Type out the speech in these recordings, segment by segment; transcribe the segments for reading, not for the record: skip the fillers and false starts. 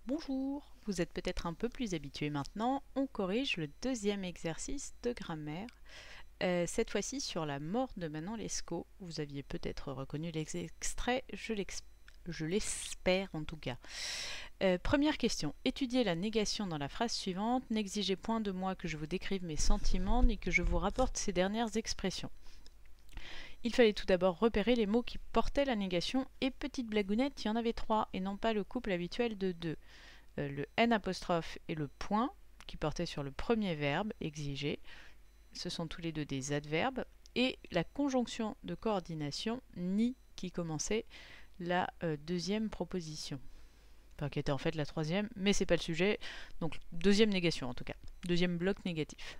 Bonjour, vous êtes peut-être un peu plus habitués maintenant, on corrige le deuxième exercice de grammaire, cette fois-ci sur la mort de Manon Lescaut. Vous aviez peut-être reconnu les extraits, je l'espère en tout cas. Première question, étudiez la négation dans la phrase suivante, n'exigez point de moi que je vous décrive mes sentiments ni que je vous rapporte ces dernières expressions. Il fallait tout d'abord repérer les mots qui portaient la négation et petite blagounette, il y en avait 3 et non pas le couple habituel de 2. Le N' et le point qui portaient sur le premier verbe, exiger, ce sont tous les deux des adverbes, et la conjonction de coordination, ni, qui commençait la deuxième proposition. Enfin, qui était en fait la troisième, mais c'est pas le sujet, donc deuxième négation en tout cas, deuxième bloc négatif.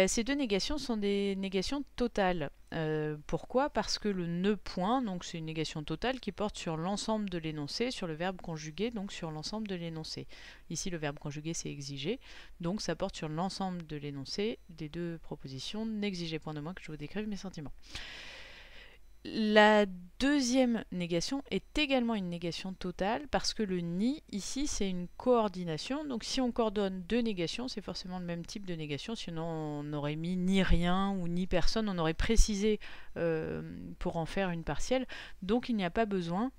Ces deux négations sont des négations totales. Pourquoi? Parce que le ne point, donc c'est une négation totale qui porte sur l'ensemble de l'énoncé, sur le verbe conjugué, donc sur l'ensemble de l'énoncé. Ici, le verbe conjugué, c'est exiger, donc ça porte sur l'ensemble de l'énoncé des deux propositions. N'exigez point de moi que je vous décrive mes sentiments. La deuxième négation est également une négation totale parce que le ni, ici, c'est une coordination. Donc si on coordonne deux négations, c'est forcément le même type de négation. Sinon, on aurait mis ni rien ou ni personne. On aurait précisé pour en faire une partielle. Donc il n'y a pas besoin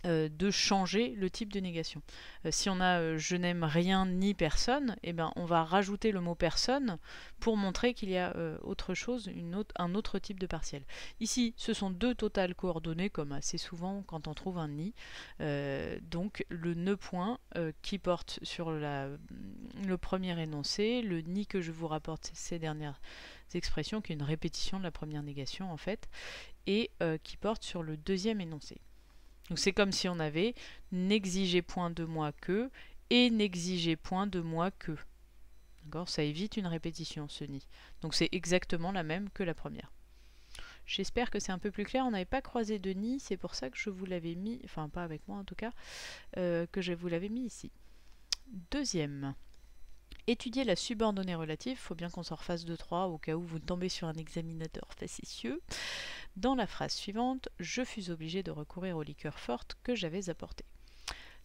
de changer le type de négation. Si on a je n'aime rien ni personne, eh ben, on va rajouter le mot personne pour montrer qu'il y a autre chose, un autre type de partiel. Ici, ce sont deux totales coordonnées, comme assez souvent quand on trouve un ni. Donc le ne point qui porte sur le premier énoncé, le ni que je vous rapporte ces dernières expressions, qui est une répétition de la première négation en fait, et qui porte sur le deuxième énoncé. Donc c'est comme si on avait n'exigez point de moi que et n'exigez point de moi que. D'accord ? Ça évite une répétition, ce ni. Donc c'est exactement la même que la première. J'espère que c'est un peu plus clair. On n'avait pas croisé de ni, c'est pour ça que je vous l'avais mis, enfin pas avec moi en tout cas, que je vous l'avais mis ici. Deuxième. Étudier la subordonnée relative, il faut bien qu'on s'en refasse 2-3 au cas où vous tombez sur un examinateur facétieux. Dans la phrase suivante, je fus obligé de recourir aux liqueurs fortes que j'avais apportées.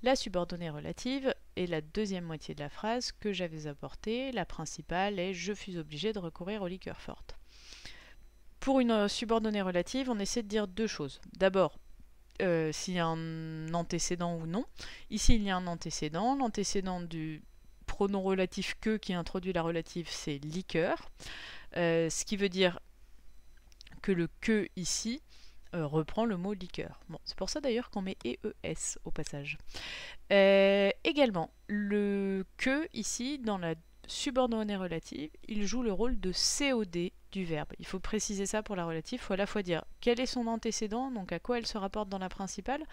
La subordonnée relative est la deuxième moitié de la phrase que j'avais apportée. La principale est je fus obligé de recourir aux liqueurs fortes. Pour une subordonnée relative, on essaie de dire deux choses. D'abord, s'il y a un antécédent ou non. Ici, il y a un antécédent. L'antécédent du pronom relatif que qui introduit la relative, c'est liqueur. Ce qui veut dire que le que ici reprend le mot liqueur. Bon, c'est pour ça d'ailleurs qu'on met EES au passage. Également, le que ici, dans la subordonnée relative, il joue le rôle de COD du verbe. Il faut préciser ça pour la relative. Il faut à la fois dire quel est son antécédent, donc à quoi elle se rapporte dans la principale,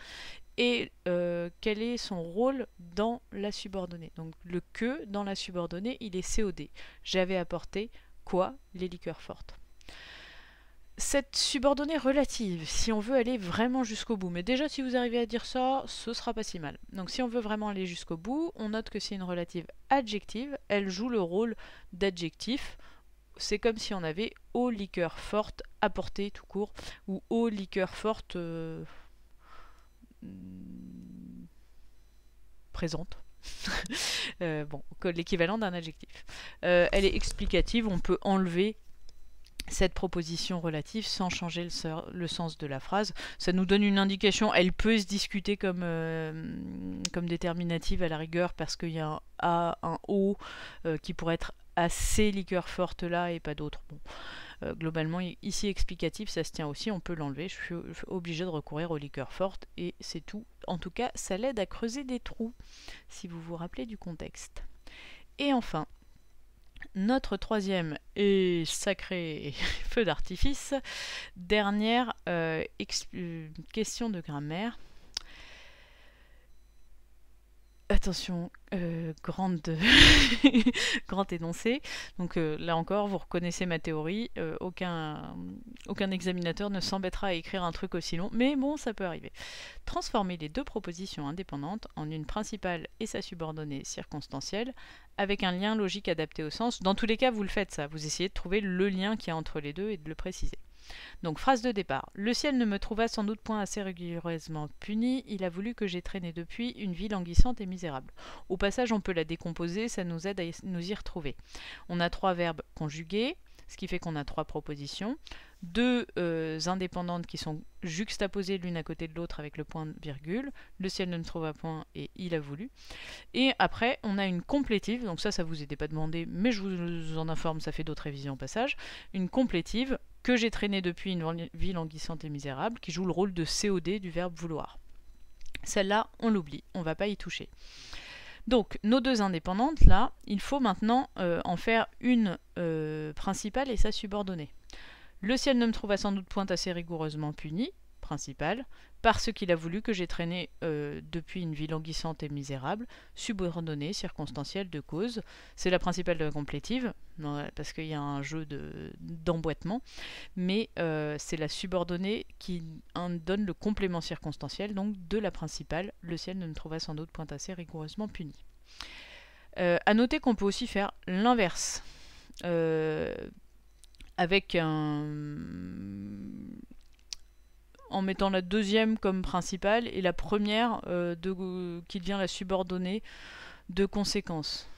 et quel est son rôle dans la subordonnée. Donc le que dans la subordonnée, il est COD. J'avais apporté quoi? Les liqueurs fortes. Cette subordonnée relative, si on veut aller vraiment jusqu'au bout, mais déjà si vous arrivez à dire ça, ce sera pas si mal. Donc si on veut vraiment aller jusqu'au bout, on note que c'est une relative adjective, elle joue le rôle d'adjectif. C'est comme si on avait aux liqueurs fortes apportées tout court, ou aux liqueurs fortes présentes. Bon, l'équivalent d'un adjectif. Elle est explicative, on peut enlever cette proposition relative sans changer le sens de la phrase. Ça nous donne une indication, elle peut se discuter comme déterminative à la rigueur parce qu'il y a un A, un O qui pourrait être à ces liqueurs fortes là et pas d'autres. Bon. Globalement, ici explicatif, ça se tient aussi, on peut l'enlever. Je suis obligée de recourir aux liqueurs fortes et c'est tout. En tout cas, ça l'aide à creuser des trous, si vous vous rappelez du contexte. Et enfin, notre troisième et sacré feu d'artifice, dernière question de grammaire. Attention, grand énoncé. Donc là encore, vous reconnaissez ma théorie. Aucun examinateur ne s'embêtera à écrire un truc aussi long, mais bon, ça peut arriver. Transformer les deux propositions indépendantes en une principale et sa subordonnée circonstancielle avec un lien logique adapté au sens. Dans tous les cas, vous le faites ça. Vous essayez de trouver le lien qu'il y a entre les deux et de le préciser. Donc phrase de départ. Le ciel ne me trouva sans doute point assez rigoureusement puni, il a voulu que j'ai traîné depuis une vie languissante et misérable. Au passage, on peut la décomposer, ça nous aide à nous y retrouver. On a 3 verbes conjugués, ce qui fait qu'on a 3 propositions, 2 indépendantes qui sont juxtaposées l'une à côté de l'autre avec le point virgule, le ciel ne me trouva point et il a voulu. Et après, on a une complétive, donc ça vous était pas demandé, mais je vous en informe, ça fait d'autres révisions au passage, une complétive que j'ai traîné depuis une vie languissante et misérable, qui joue le rôle de COD du verbe vouloir. Celle-là, on l'oublie, on ne va pas y toucher. Donc, nos 2 indépendantes, là, il faut maintenant en faire une principale et sa subordonnée. Le ciel ne me trouva sans doute point assez rigoureusement puni, principale, parce qu'il a voulu que j'ai traîné depuis une vie languissante et misérable, subordonnée, circonstancielle de cause. C'est la principale de la complétive, parce qu'il y a un jeu d'emboîtement, mais c'est la subordonnée qui donne le complément circonstanciel, donc de la principale, le ciel ne me trouva sans doute point assez rigoureusement puni. À noter qu'on peut aussi faire l'inverse, avec en mettant la deuxième comme principale et la première qui devient la subordonnée de conséquence.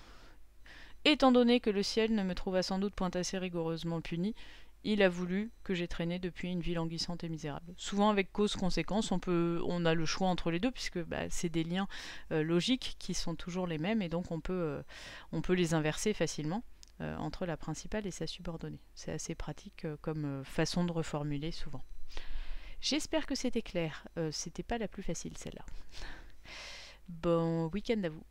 Étant donné que le ciel ne me trouva sans doute point assez rigoureusement puni, il a voulu que j'ai traîné depuis une vie languissante et misérable. Souvent avec cause-conséquence, on a le choix entre les deux, puisque c'est des liens logiques qui sont toujours les mêmes, et donc on peut les inverser facilement entre la principale et sa subordonnée. C'est assez pratique comme façon de reformuler souvent. J'espère que c'était clair. C'était pas la plus facile celle-là. Bon week-end à vous.